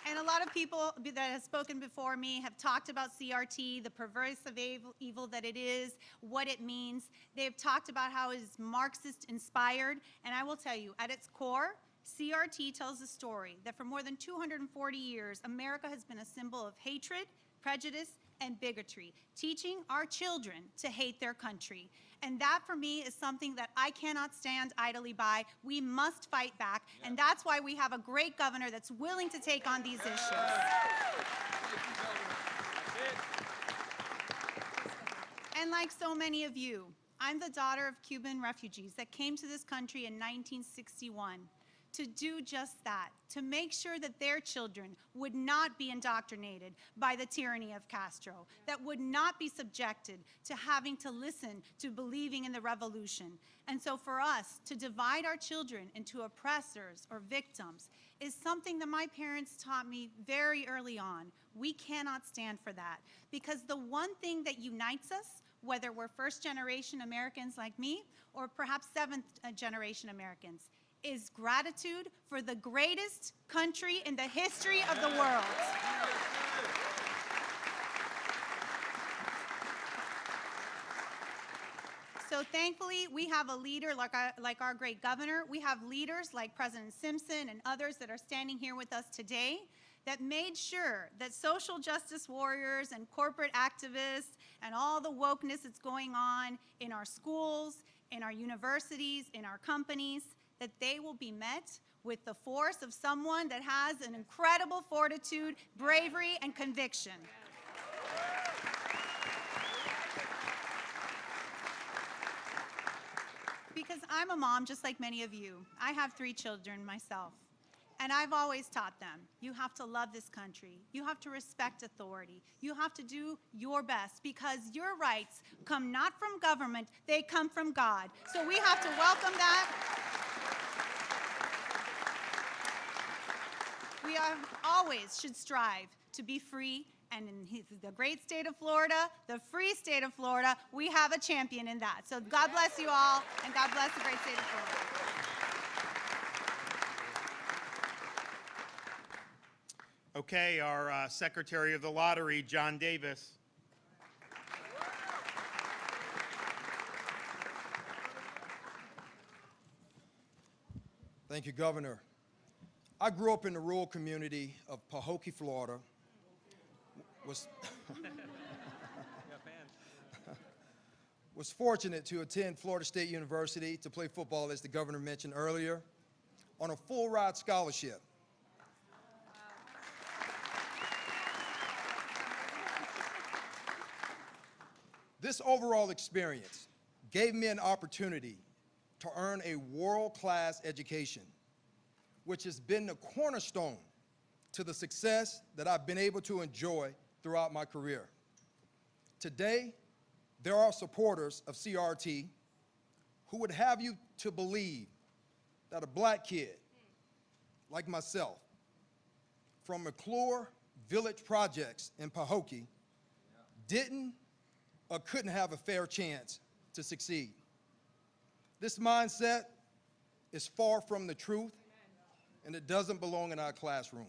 And a lot of people that have spoken before me have talked about CRT, the pervasive evil that it is, what it means. They've talked about how it is Marxist-inspired. And I will tell you, at its core, CRT tells a story that for more than 240 years, America has been a symbol of hatred, prejudice, and bigotry, teaching our children to hate their country. And that, for me, is something that I cannot stand idly by. We must fight back, and that's why we have a great governor that's willing to take on these issues. And like so many of you, I'm the daughter of Cuban refugees that came to this country in 1961 to do just that, to make sure that their children would not be indoctrinated by the tyranny of Castro, that would not be subjected to having to listen to believing in the revolution. And so for us to divide our children into oppressors or victims is something that my parents taught me very early on. We cannot stand for that, because the one thing that unites us, whether we're first-generation Americans like me or perhaps seventh-generation Americans, is gratitude for the greatest country in the history of the world. So thankfully, we have a leader like our great governor. We have leaders like President Simpson and others that are standing here with us today that made sure that social justice warriors and corporate activists and all the wokeness that's going on in our schools, in our universities, in our companies, that they will be met with the force of someone that has an incredible fortitude, bravery, and conviction. Because I'm a mom just like many of you. I have 3 children myself. And I've always taught them, you have to love this country. You have to respect authority. You have to do your best, because your rights come not from government, they come from God. So we have to welcome that. We always should strive to be free, and in the great state of Florida, the free state of Florida, we have a champion in that. So God bless you all, and God bless the great state of Florida. Okay, our Secretary of the Lottery, John Davis. Thank you, Governor. I grew up in the rural community of Pahokee, Florida. Was fortunate to attend Florida State University to play football, as the governor mentioned earlier, on a full ride scholarship. This overall experience gave me an opportunity to earn a world-class education, which has been the cornerstone to the success that I've been able to enjoy throughout my career. Today, there are supporters of CRT who would have you to believe that a black kid like myself from McClure Village Projects in Pahokee didn't or couldn't have a fair chance to succeed. This mindset is far from the truth, and it doesn't belong in our classrooms.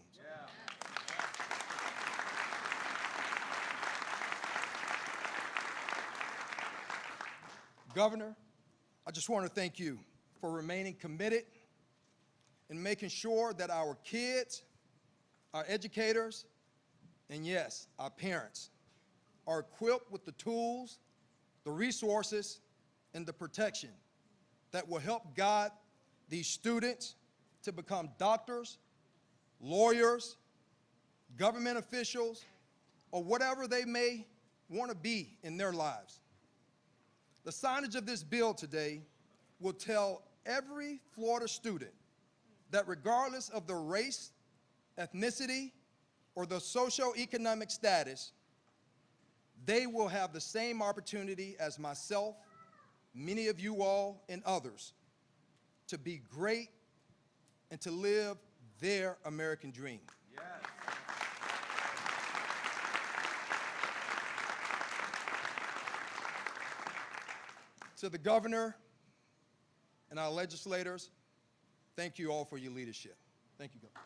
Governor, I just want to thank you for remaining committed and making sure that our kids, our educators, and yes, our parents are equipped with the tools, the resources, and the protection that will help guide these students to become doctors, lawyers, government officials, or whatever they may want to be in their lives. The signage of this bill today will tell every Florida student that regardless of their race, ethnicity, or their socioeconomic status, they will have the same opportunity as myself, many of you all, and others to be great and to live their American dream. Yes. To the governor and our legislators, thank you all for your leadership. Thank you, Governor.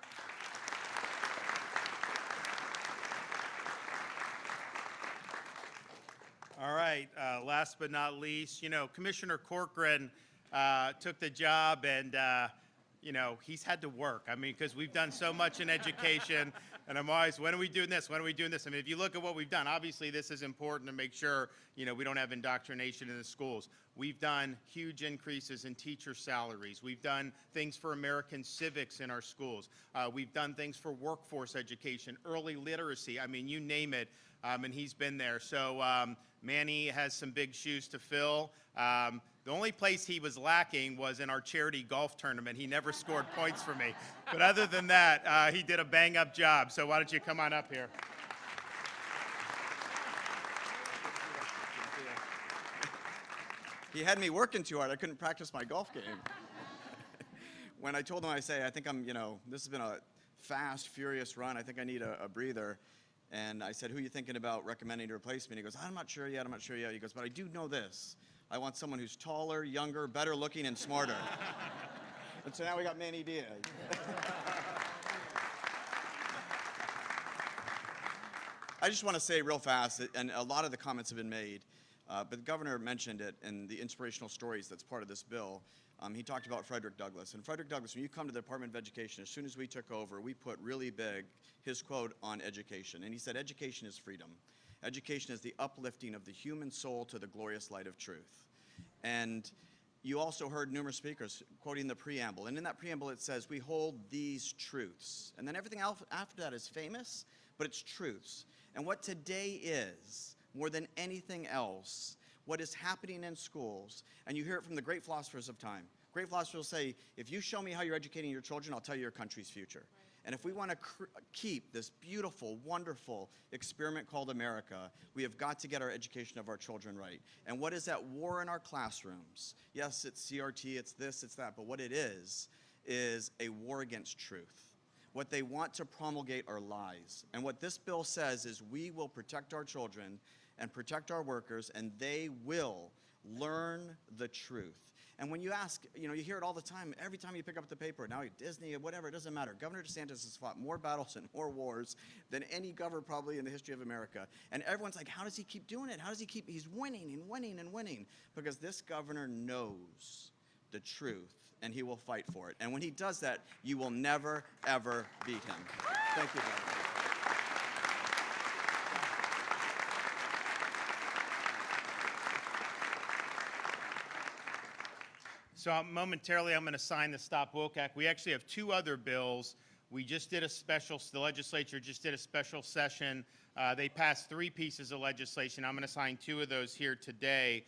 All right, last but not least, Commissioner Corcoran took the job and, he's had to work. I mean, because we've done so much in education, and I'm always, when are we doing this? When are we doing this? I mean, if you look at what we've done, obviously this is important to make sure, we don't have indoctrination in the schools. We've done huge increases in teacher salaries. We've done things for American civics in our schools. We've done things for workforce education, early literacy. I mean, you name it, and he's been there. So Manny has some big shoes to fill. The only place he was lacking was in our charity golf tournament. He never scored points for me. But other than that, he did a bang-up job. So why don't you come on up here? He had me working too hard. I couldn't practice my golf game. When I told him, I think I'm, this has been a fast, furious run. I think I need a breather. And I said, who are you thinking about recommending to replace me? And he goes, I'm not sure yet. He goes, but I do know this. I want someone who's taller, younger, better looking, and smarter. And so now we got Manny Diaz. I just want to say real fast, and a lot of the comments have been made, but the governor mentioned it in the inspirational stories that's part of this bill. He talked about Frederick Douglass. And Frederick Douglass, when you come to the Department of Education, as soon as we took over, we put really big his quote on education. And he said, education is freedom. Education is the uplifting of the human soul to the glorious light of truth. And you also heard numerous speakers quoting the preamble. And in that preamble, it says, we hold these truths. And then everything else after that is famous, but it's truths. And what today is, more than anything else, what is happening in schools, and you hear it from the great philosophers of time. Great philosophers will say, if you show me how you're educating your children, I'll tell you your country's future. And if we want to keep this beautiful, wonderful experiment called America, we have got to get our education of our children right. And what is at war in our classrooms? Yes, it's CRT, it's this, it's that, but what it is a war against truth. What they want to promulgate are lies. And what this bill says is we will protect our children and protect our workers, and they will learn the truth. And when you ask, you hear it all the time, every time you pick up the paper, now Disney, whatever, it doesn't matter. Governor DeSantis has fought more battles and more wars than any governor probably in the history of America. And everyone's like, how does he keep doing it? He's winning and winning and winning. Because this governor knows the truth, and he will fight for it. And when he does that, you will never, ever beat him. Thank you, Governor. So momentarily, I'm going to sign the Stop Woke Act. We actually have two other bills. We just did the legislature just did a special session. They passed 3 pieces of legislation. I'm going to sign 2 of those here today.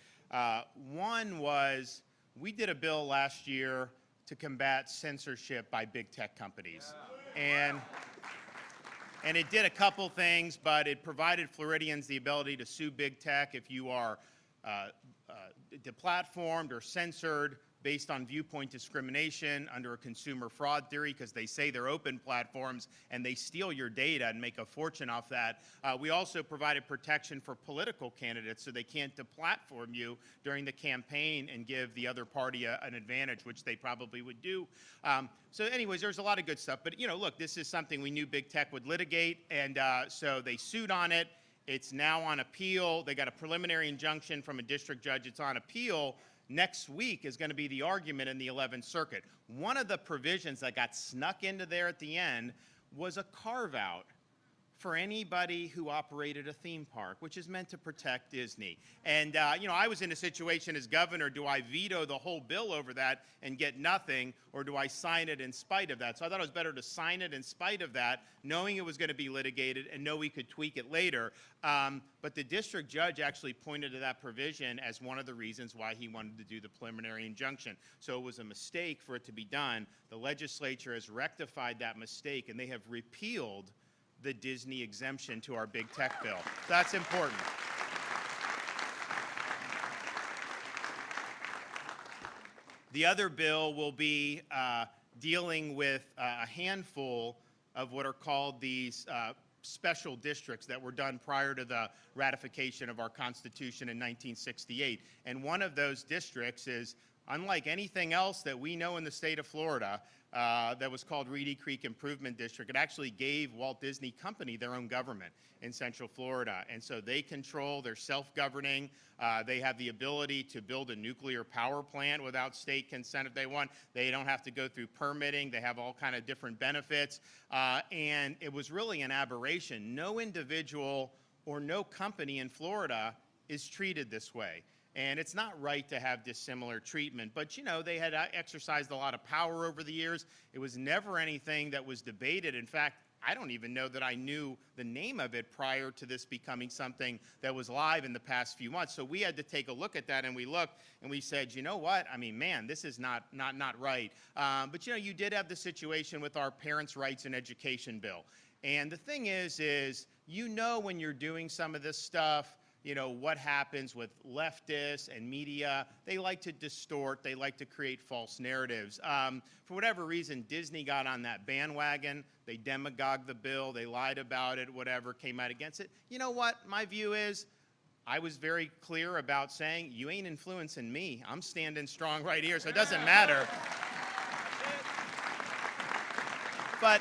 One was, we did a bill last year to combat censorship by big tech companies. And it did a couple things, but it provided Floridians the ability to sue big tech if you are deplatformed or censored based on viewpoint discrimination under a consumer fraud theory, because they say they're open platforms and they steal your data and make a fortune off that. We also provided protection for political candidates so they can't deplatform you during the campaign and give the other party an advantage, which they probably would do. So anyways, there's a lot of good stuff. But look, this is something we knew big tech would litigate, and so they sued on it. It's now on appeal. They got a preliminary injunction from a district judge. It's on appeal. Next week is going to be the argument in the 11th Circuit. One of the provisions that got snuck into there at the end was a carve-out for anybody who operated a theme park, which is meant to protect Disney. And, I was in a situation as governor, do I veto the whole bill over that and get nothing, or do I sign it in spite of that? So I thought it was better to sign it in spite of that, knowing it was going to be litigated and know we could tweak it later. But the district judge actually pointed to that provision as one of the reasons why he wanted to do the preliminary injunction. So it was a mistake for it to be done. The legislature has rectified that mistake, and they have repealed the Disney exemption to our big tech bill. That's important. The other bill will be dealing with a handful of what are called these special districts that were done prior to the ratification of our Constitution in 1968. And one of those districts is, unlike anything else that we know in the state of Florida, that was called Reedy Creek Improvement District. It actually gave Walt Disney Company their own government in Central Florida. And so they control, they're self-governing. They have the ability to build a nuclear power plant without state consent if they want. They don't have to go through permitting. They have all kind of different benefits. And it was really an aberration. No individual or no company in Florida is treated this way. And it's not right to have dissimilar treatment. But, they had exercised a lot of power over the years. It was never anything that was debated. In fact, I don't even know that I knew the name of it prior to this becoming something that was live in the past few months. So we had to take a look at that, and we looked, and we said, you know what? I mean, man, this is not right. But, you did have the situation with our Parents' Rights and Education bill. And the thing is when you're doing some of this stuff, what happens with leftists and media. They like to distort. They like to create false narratives. For whatever reason, Disney got on that bandwagon. They demagogued the bill. They lied about it, whatever, came out against it. You know what? My view is I was very clear about saying, you ain't influencing me. I'm standing strong right here, so it doesn't matter. But,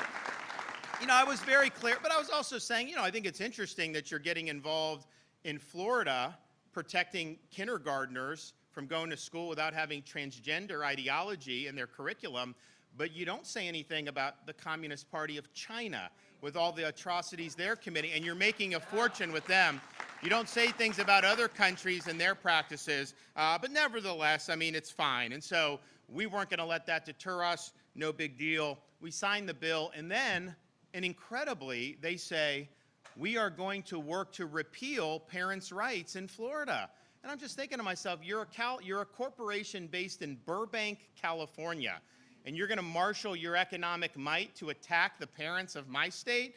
I was very clear. But I was also saying, I think it's interesting that you're getting involved in Florida, protecting kindergartners from going to school without having transgender ideology in their curriculum, but you don't say anything about the Communist Party of China with all the atrocities they're committing, and you're making a fortune with them. You don't say things about other countries and their practices, but nevertheless, it's fine. And so we weren't going to let that deter us. No big deal. We signed the bill, and then, and incredibly, they say, we are going to work to repeal parents' rights in Florida. And I'm just thinking to myself, you're a corporation based in Burbank, California, and you're going to marshal your economic might to attack the parents of my state?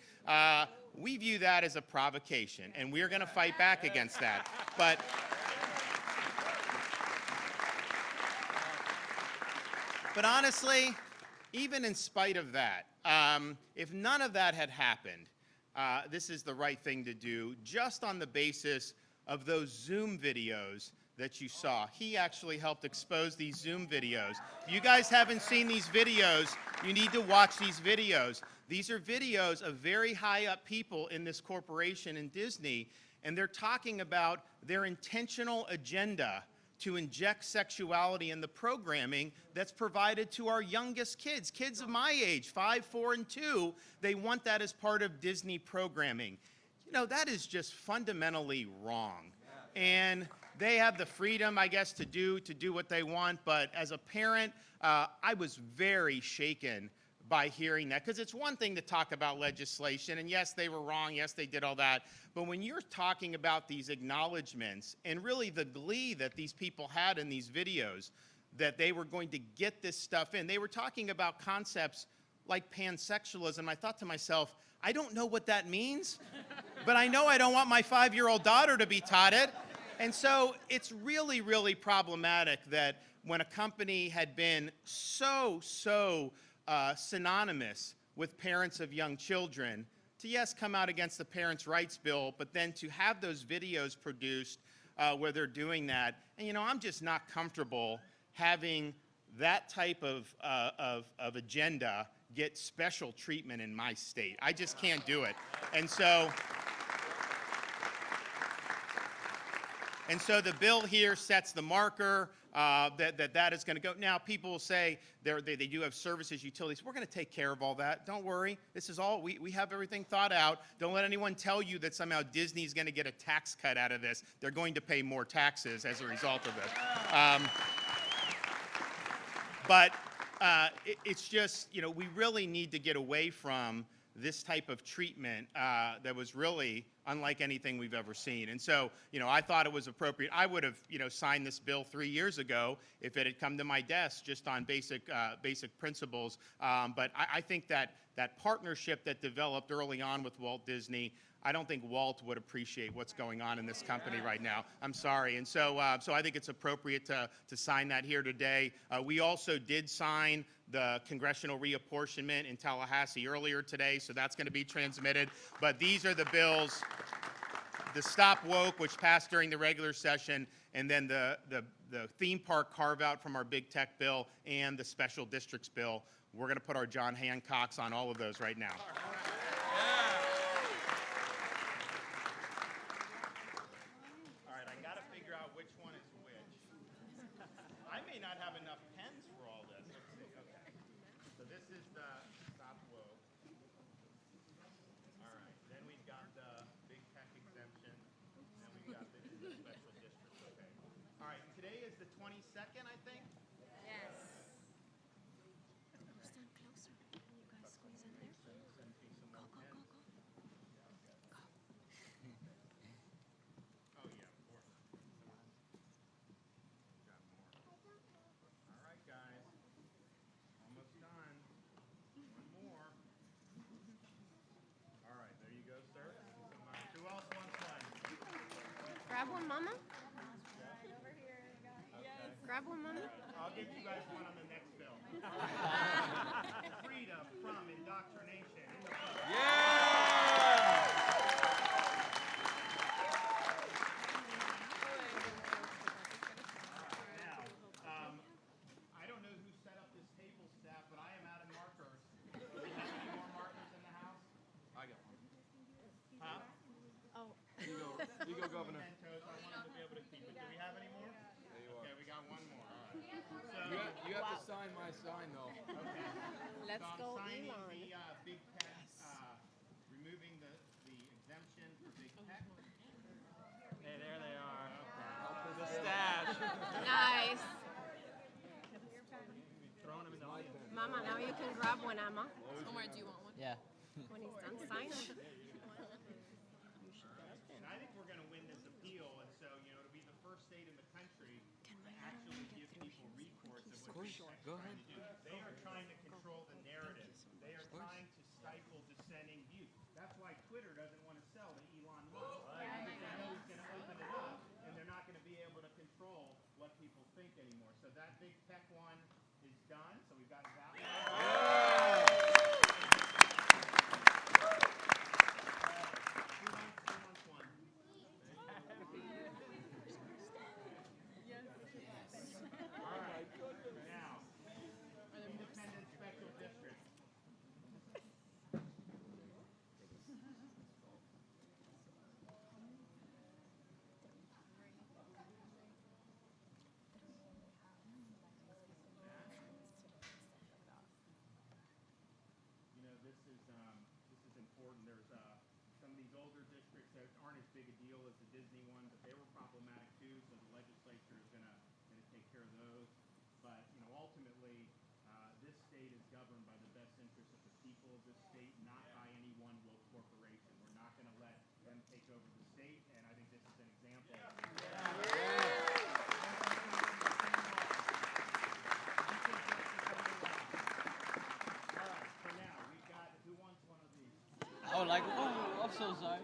We view that as a provocation, and we're going to fight back against that. But honestly, even in spite of that, if none of that had happened, this is the right thing to do, just on the basis of those Zoom videos that you saw. He actually helped expose these Zoom videos. If you guys haven't seen these videos, you need to watch these videos. These are videos of very high up people in this corporation in Disney, and they're talking about their intentional agenda to inject sexuality in the programming that's provided to our youngest kids, kids of my age, 5, 4, and 2. They want that as part of Disney programming. You know, that is just fundamentally wrong. And they have the freedom, I guess, to do what they want. But as a parent, I was very shaken by hearing that, because it's one thing to talk about legislation, and yes, they were wrong, yes, they did all that, but when you're talking about these acknowledgments and really the glee that these people had in these videos, that they were going to get this stuff in, they were talking about concepts like pansexualism. I thought to myself, I don't know what that means, but I know I don't want my 5-year-old daughter to be taught it. And so it's really, really problematic that when a company had been so synonymous with parents of young children, to yes, come out against the Parents' Rights Bill, but then to have those videos produced where they're doing that. And you know, I'm just not comfortable having that type of agenda get special treatment in my state. I just can't do it. And so the bill here sets the marker that is going to go. Now, people will say they do have services, utilities. We're going to take care of all that. Don't worry. This is all, we have everything thought out. Don't let anyone tell you that somehow Disney's going to get a tax cut out of this. They're going to pay more taxes as a result of this. But it's just, you know, we really need to get away from this type of treatment that was really unlike anything we've ever seen. And so, you know, I thought it was appropriate. I would have, you know, signed this bill 3 years ago if it had come to my desk just on basic principles. But I think that partnership that developed early on with Walt Disney, I don't think Walt would appreciate what's going on in this company right now. I'm sorry. And so I think it's appropriate to sign that here today. We also did sign the congressional reapportionment in Tallahassee earlier today, so that's going to be transmitted. But these are the bills, the Stop Woke, which passed during the regular session, and then the theme park carve-out from our big tech bill and the special districts bill. We're going to put our John Hancocks on all of those right now. All right, I got to figure out which one is which. I may not have enough pens for all this. Let's see. Okay. So this is the Stop Woke. All right. Then we've got the big tech exemption. Then we've got the special districts. Okay. All right. Today is the 22nd, I think. Yes. Stand closer. Can you guys squeeze in there? Go, go, go, go. Oh, yeah, of course. Got more. All right, guys. Almost done. One more. All right, there you go, sir. Who else wants one? Grab one, Mama. Over here. Okay. Grab one, Mama. I'll give you guys one on the next bill. Freedom from indoctrination. Now, I don't know who set up this table, staff, but I am out of markers. Do we have any more markers in the house? I got one. Huh? Oh. You go, Governor. Mementos. I want them to be able to keep it. Do we have any more? There you are. Okay, we got one more. All right. You have to sign my sign, though. Okay. Let's So I'm go, signing Elon. the big tech, removing the exemption for big tech. Hey, there they are. The stash. Nice. Throwing them in the audience. Mama, now you can grab one, Emma. Omar, do you want one? Yeah. When he's done signing. And I think we're going to win this appeal, and so, you know, it'll be the first state in the country to actually give people recourse of what big tech's Go trying ahead. to do. They are trying to control the narrative. They are trying to stifle dissenting views. That's why Twitter doesn't want to sell to Elon Musk. Because they know he's going to open it up, and they're not going to be able to control what people think anymore. So that big tech one is done. So we've got that one. Who wants one? Disney one, but they were problematic too, so the legislature is going to take care of those. But, ultimately, this state is governed by the best interest of the people of this state, not by any one woke corporation. We're not going to let them take over the state, and I think this is an example. I would like, oh, I'm so sorry.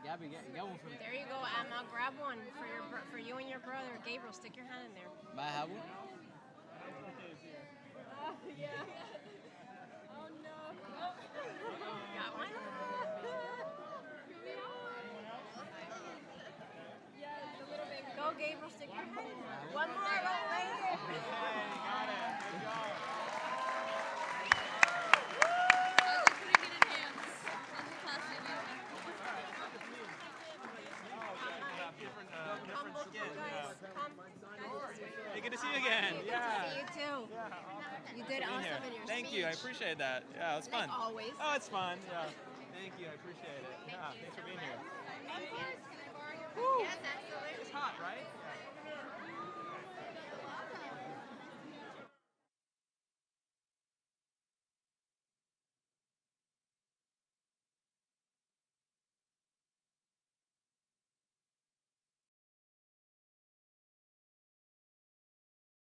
Gabby, get one for me. There you go, Emma. Grab one for you and your brother. Gabriel, stick your hand in there. May I have one? Oh, yeah. Oh, no. Got one? Yes, a little bit. Go, Gabriel, stick your hand in there. One more, right here. Hey, got it. Good job. Hey, good to see you again. Yeah. Good to see you too. You did awesome in your Thank speech. you. I appreciate that. Yeah, it's fun. Like always. Oh, it's fun. Yeah. Thank you. I appreciate it. Yeah. Thanks for being here. Yes, can I borrow your Woo. Yes, absolutely. It's hot, right?